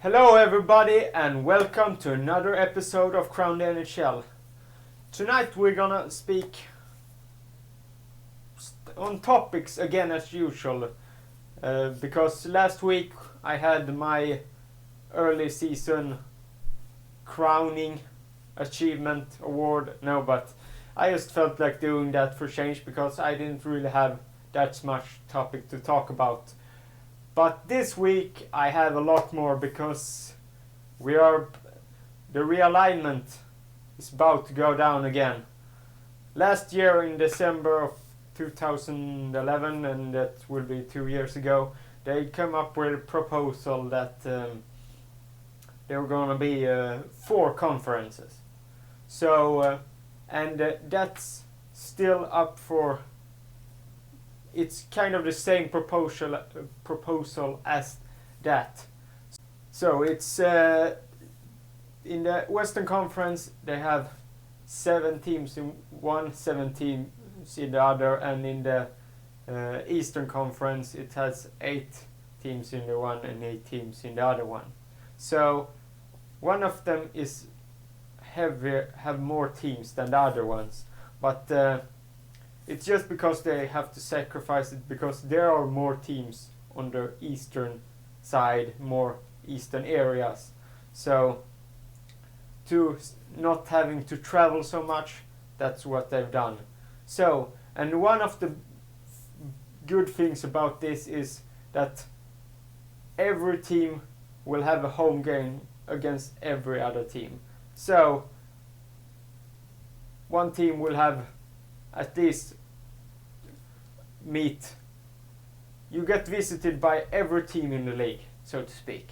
Hello everybody and welcome to another episode of Crown NHL. Tonight we're gonna speak on topics again as usual, because last week I had my early season crowning achievement award. No, but I just felt like doing that for change because I didn't really have that much topic to talk about. But this week I have a lot more because the realignment is about to go down again. Last year in December of 2011, and that will be 2 years ago, they came up with a proposal that there were going to be 4 conferences. So, that's still up for. It's kind of the same proposal as that. So it's in the Western Conference they have 7 teams in one, 7 teams in the other, and in the Eastern Conference it has 8 teams in the one and 8 teams in the other one. So one of them is have more teams than the other ones, but it's just because they have to sacrifice it because there are more teams on the eastern side, more eastern areas. So to not having to travel so much, that's what they've done. So, and one of the good things about this is that every team will have a home game against every other team. So one team will have at least meet. You get visited by every team in the league, so to speak,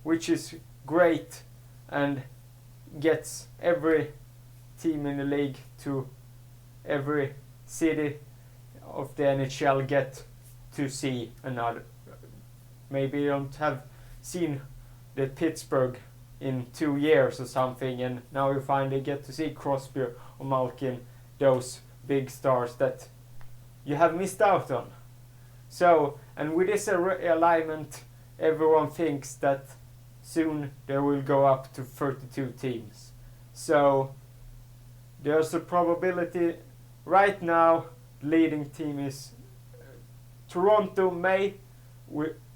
which is great and gets every team in the league to every city of the NHL get to see another. Maybe you don't have seen the Pittsburgh in 2 years or something, and now you finally get to see Crosby or Malkin, those big stars that you have missed out on. So, and with this realignment, everyone thinks that soon they will go up to 32 teams. So there's a probability right now. Leading team is Toronto. May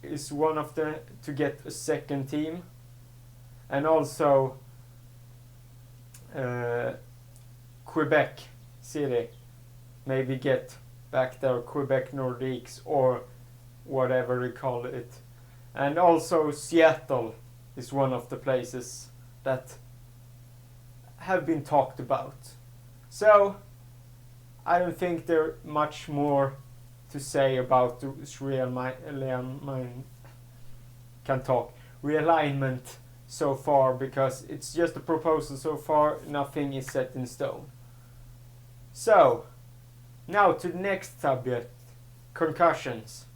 is one of the to get a second team, and also Quebec City maybe get back their Quebec Nordiques or whatever they call it. And also Seattle is one of the places that have been talked about. So I don't think there's much more to say about this realignment so far, because it's just a proposal so far, nothing is set in stone. So now to the next subject, concussions.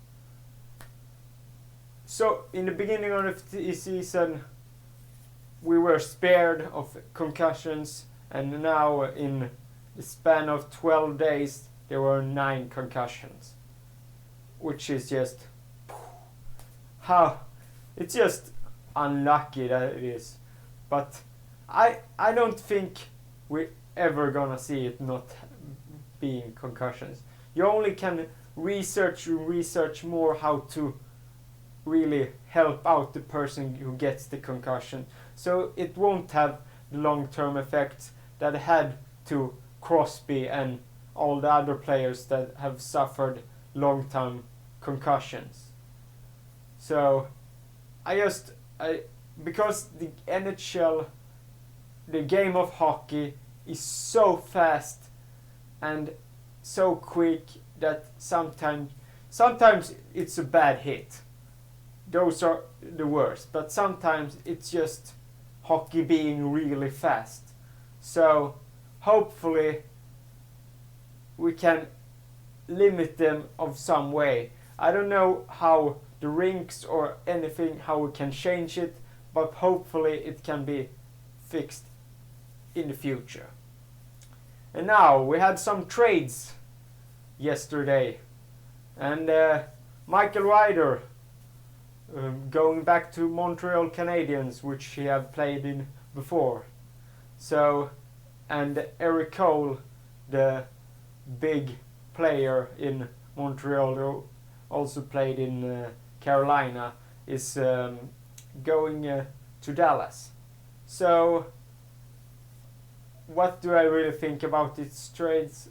So in the beginning of the season we were spared of concussions, and now in the span of 12 days there were 9 concussions, which is just it's just unlucky that it is. But I don't think we're ever gonna see it not being concussions. You only can research more how to really help out the person who gets the concussion, so it won't have the long-term effects that had to Crosby and all the other players that have suffered long-term concussions. So because the NHL, the game of hockey, is so fast and so quick that sometimes it's a bad hit. Those are the worst, but sometimes it's just hockey being really fast. So hopefully we can limit them of some way. I don't know how the rinks or anything, how we can change it, but hopefully it can be fixed in the future. And now we had some trades yesterday, and Michael Ryder going back to Montreal Canadiens, which he have played in before. So, and Eric Cole, the big player in Montreal, who also played in Carolina, is going to Dallas. So, what do I really think about these trades?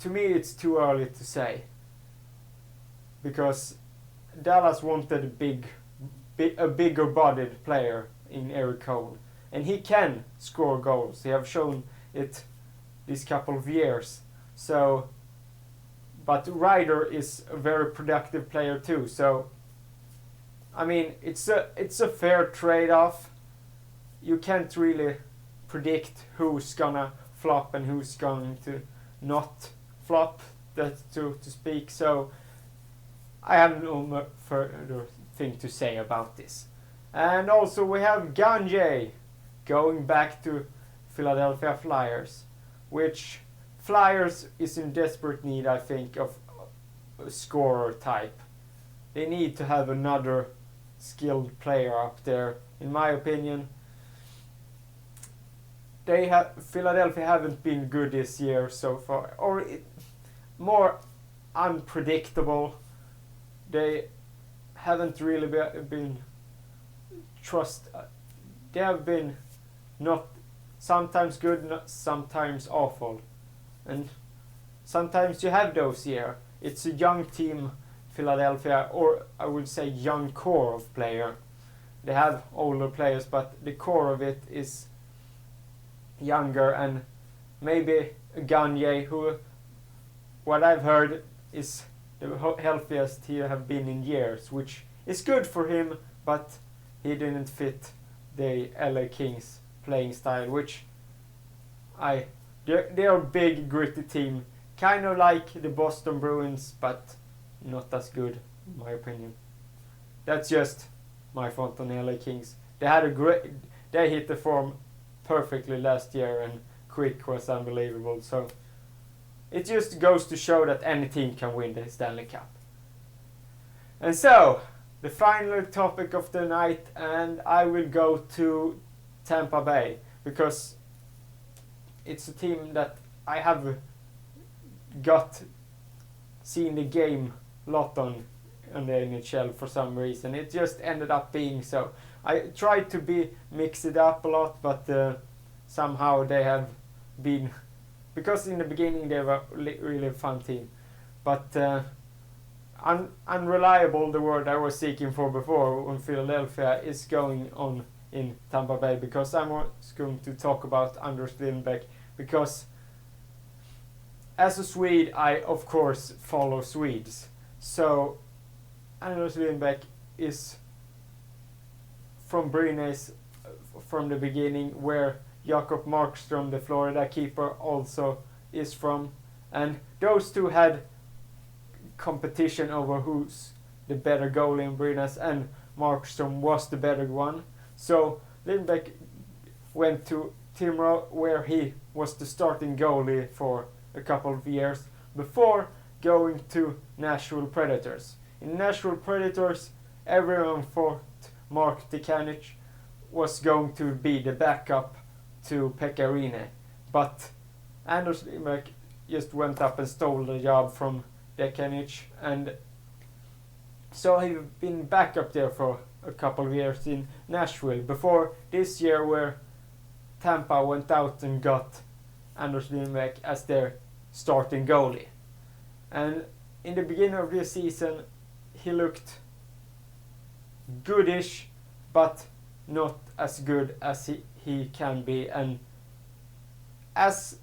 To me, it's too early to say, because Dallas wanted a bigger bodied player in Eric Cole, and he can score goals. They have shown it this couple of years. So, but Ryder is a very productive player too. So, I mean, it's a fair trade-off. You can't really predict who's gonna flop and who's going to not flop, that to speak. So I have no further thing to say about this. And also we have Gagne going back to Philadelphia Flyers, which Flyers is in desperate need, I think, of a scorer type. They need to have another skilled player up there, in my opinion. Philadelphia haven't been good this year so far, or more unpredictable. They haven't really been they have been not sometimes good, not sometimes awful, and sometimes you have those years. It's a young team, Philadelphia, or I would say young core of player. They have older players, but the core of it is younger, and maybe Gagne, who, what I've heard, is the healthiest he have been in years, which is good for him, but he didn't fit the LA Kings playing style, which they're a big gritty team, kind of like the Boston Bruins, but not as good in my opinion. That's just my thought on the LA Kings. They hit the form perfectly last year, and Quick was unbelievable. So it just goes to show that any team can win the Stanley Cup. And so the final topic of the night, and I will go to Tampa Bay, because it's a team that I have seen the game a lot on the NHL for some reason. It just ended up being so. I tried to mix it up a lot, but somehow they have been, because in the beginning they were really a fun team, but unreliable, the word I was seeking for before, when Philadelphia is going on in Tampa Bay, because I was going to talk about Anders Lindbäck, because as a Swede I of course follow Swedes. So Anders Lindbäck is from Brynäs from the beginning, where Jakob Markström, the Florida keeper, also is from, and those two had competition over who's the better goalie in Brynäs, and Markström was the better one. So Lindbäck went to Timrå, where he was the starting goalie for a couple of years before going to Nashville Predators. In Nashville Predators, everyone thought Mark Decanic was going to be the backup to Pekka Rinne, but Anders Lindbäck just went up and stole the job from Decanic, and so he's been back up there for a couple of years in Nashville before this year, where Tampa went out and got Anders Lindbäck as their starting goalie. And in the beginning of the season he looked goodish, but not as good as he can be, and as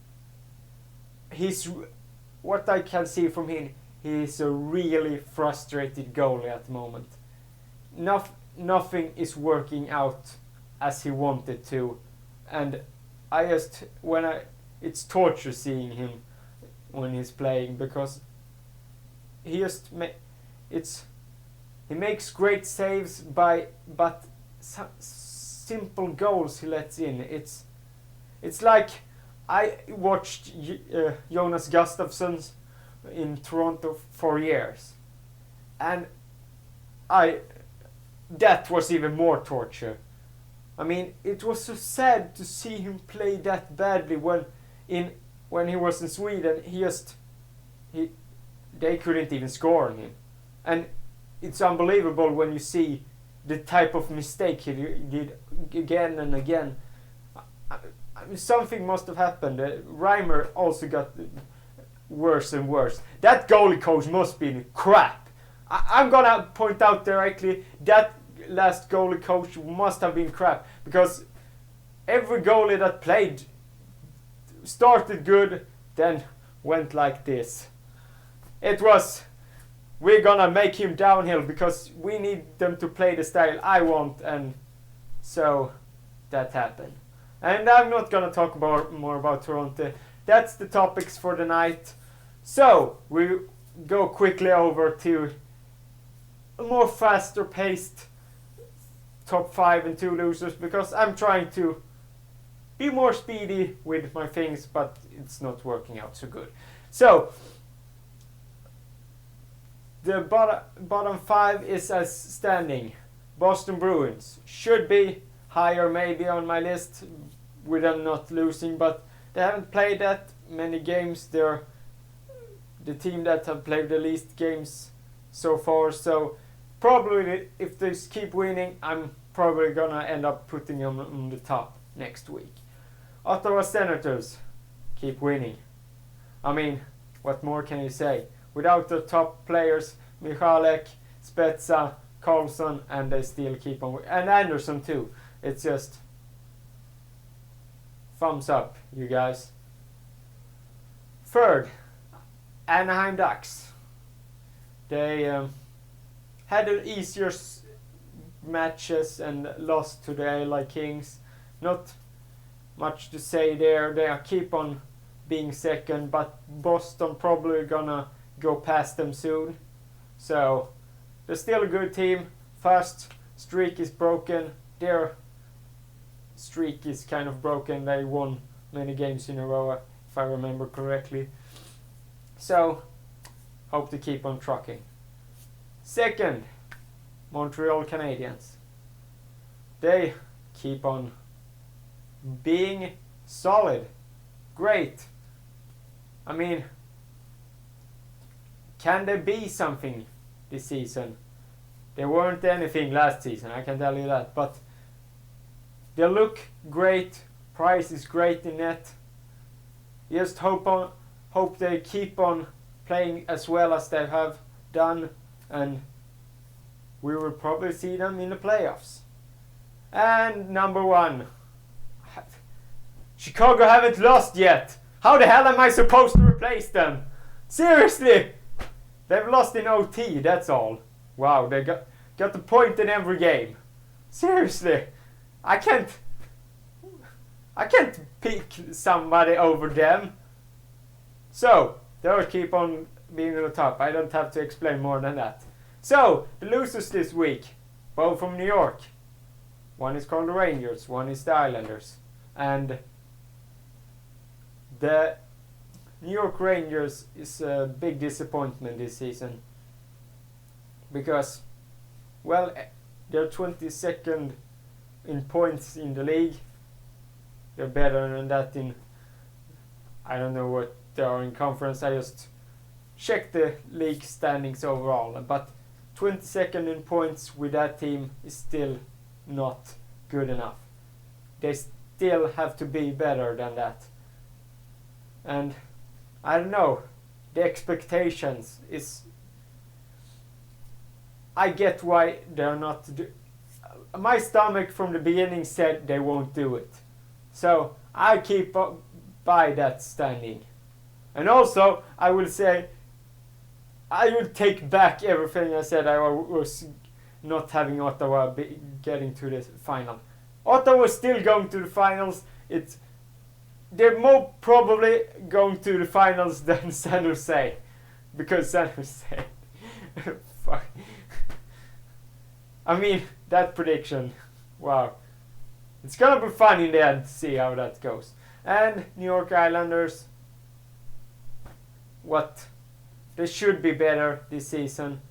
what I can see from him, he's a really frustrated goalie at the moment. Nothing is working out as he wanted to, and it's torture seeing him when he's playing, because he makes great saves but simple goals he lets in. It's like I watched Jonas Gustafsson in Toronto for years, and that was even more torture. I mean, it was so sad to see him play that badly when he was in Sweden. They couldn't even score on him, and it's unbelievable when you see the type of mistake he did again and again. Something must have happened. Reimer also got worse and worse. That goalie coach must be crap. I'm gonna point out directly that last goalie coach must have been crap, because every goalie that played started good, then went like this. It was, we're gonna make him downhill because we need them to play the style I want, and so that happened. And I'm not gonna talk more about Toronto. That's the topics for the night. So we go quickly over to a more faster paced top 5 and 2 losers, because I'm trying to be more speedy with my things, but it's not working out so good. So the bottom 5 is as standing. Boston Bruins should be higher maybe on my list with them not losing, but they haven't played that many games. They're the team that have played the least games so far, so probably if they keep winning, I'm probably gonna end up putting them on the top next week. Ottawa Senators keep winning. I mean, what more can you say? Without the top players, Michalek, Spezza, Karlsson, and they still keep on, and Anderson too. It's just thumbs up, you guys. Third, Anaheim Ducks. They had an easier matches and lost to the LA Kings. Not much to say there. They keep on being second, but Boston probably gonna go past them soon. So they're still a good team. First streak is broken. Their streak is kind of broken. They won many games in a row, if I remember correctly. So hope to keep on trucking. Second, Montreal Canadiens. They keep on being solid. Great. I mean, can they be something this season? They weren't anything last season, I can tell you that. But they look great. Price is great in net. Just hope they keep on playing as well as they have done, and we will probably see them in the playoffs. And number 1, Chicago haven't lost yet. How the hell am I supposed to replace them? Seriously! They've lost in OT, that's all. Wow, they got the point in every game. Seriously, I can't pick somebody over them. So, they'll keep on being on the top. I don't have to explain more than that. So, the losers this week, both from New York. One is called the Rangers, one is the Islanders. And the New York Rangers is a big disappointment this season. Because, well, they're 22nd in points in the league. They're better than that in, I don't know what they are in conference. I just checked the league standings overall. But 22nd in points with that team is still not good enough. They still have to be better than that. And I don't know, the expectations is, I get why they're not my stomach from the beginning said they won't do it. So I keep by that standing. And also I will say, I will take back everything I said. I was not having Ottawa getting to the final. Ottawa is still going to the finals. They're more probably going to the finals than San Jose, because San Jose, fuck. I mean, that prediction, wow. It's gonna be fun in the end to see how that goes. And New York Islanders, what? They should be better this season.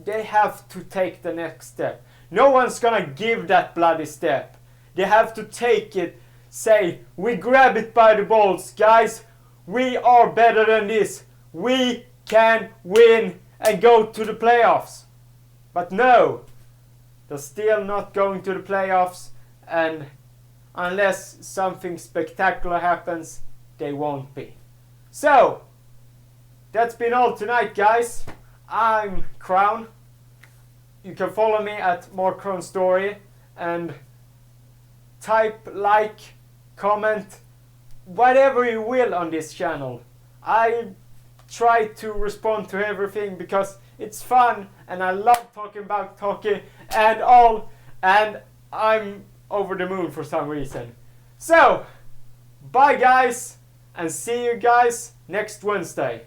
they have to take the next step. No one's gonna give that bloody step. They have to take it, say, we grab it by the balls, guys, we are better than this. We can win and go to the playoffs. But no, they're still not going to the playoffs, and unless something spectacular happens, they won't be. So, that's been all tonight, guys. I'm Crown. You can follow me at More Crown Story and type, like, comment, whatever you will on this channel. I try to respond to everything because it's fun and I love talking about hockey and all, and I'm over the moon for some reason. So, bye guys, and see you guys next Wednesday.